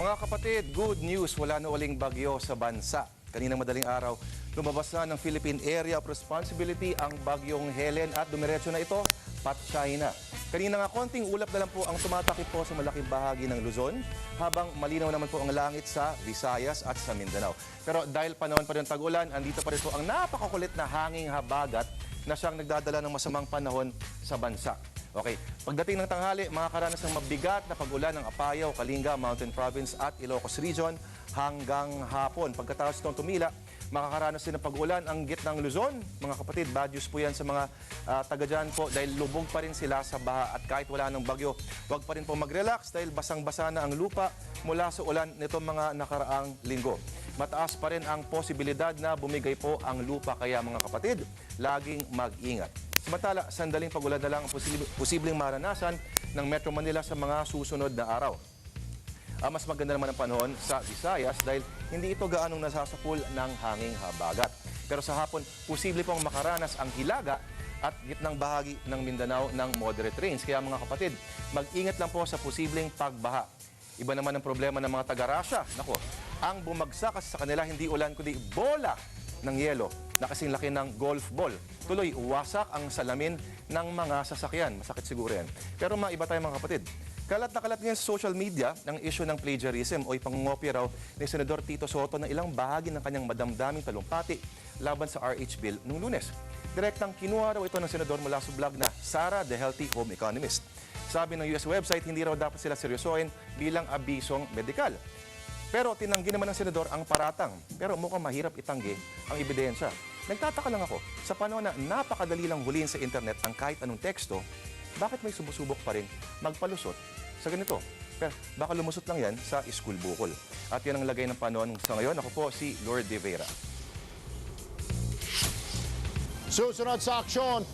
Mga kapatid, good news, wala na uling bagyo sa bansa. Kaninang madaling araw, lumabas na ng Philippine Area of Responsibility ang bagyong Helen at dumiretso na ito, Patsyay na. Kanina nga konting ulap na lang po ang tumatakip po sa malaking bahagi ng Luzon, habang malinaw naman po ang langit sa Visayas at sa Mindanao. Pero dahil panahon pa rin tag-ulan, andito pa rin po ang napakakulit na hanging habagat na siyang nagdadala ng masamang panahon sa bansa. Okay, pagdating ng tanghali, makakaranas ng mabigat na pag-ulan ng Apayao, Kalinga, Mountain Province at Ilocos Region hanggang hapon. Pagkatapos itong tumila, makakaranas din ng pag-ulan ang gitnang Luzon. Mga kapatid, bad news po yan sa mga taga dyan po dahil lubog pa rin sila sa baha at kahit wala ng bagyo, huwag pa rin po mag-relax dahil basang-basa na ang lupa mula sa ulan nitong mga nakaraang linggo. Mataas pa rin ang posibilidad na bumigay po ang lupa, kaya mga kapatid, laging mag-ingat. Samantala, sandaling pag-ulan na lang ang posibleng maranasan ng Metro Manila sa mga susunod na araw. Mas maganda naman ang panahon sa Visayas dahil hindi ito gaanong nasasapul ng hanging habagat. Pero sa hapon, posible pong makaranas ang Hilaga at gitnang bahagi ng Mindanao ng moderate rains. Kaya mga kapatid, mag-ingat lang po sa posibleng pagbaha. Iba naman ang problema ng mga taga-Russia. Nako, ang bumagsak sa kanila hindi ulan kundi bola ng yelo na kasing laki ng golf ball. Tuloy, wasak ang salamin ng mga sasakyan. Masakit siguro yan. Pero maiba tayo mga kapatid. Kalat na kalat ngayon sa social media ng issue ng plagiarism o ipangungopia raw ni Senador Tito Soto ng ilang bahagi ng kanyang madamdaming talumpati laban sa RH Bill noong Lunes. Direktang kinuha raw ito ng Senador mula sa blog na Sara the Healthy Home Economist. Sabi ng US website, hindi raw dapat sila seryosohin bilang abisong medikal. Pero tinanggi naman ng Senador ang paratang. Pero mukhang mahirap itanggi ang ebidensya. Nagtataka lang ako, sa panahon na napakadali lang huliin sa internet ang kahit anong teksto, bakit may sumusubok pa rin magpalusot sa ganito? Pero baka lumusot lang yan sa school bukol. At yan ang lagay ng panahon sa ngayon. Ako po si Lord De Vera. Susunod sa aksyon,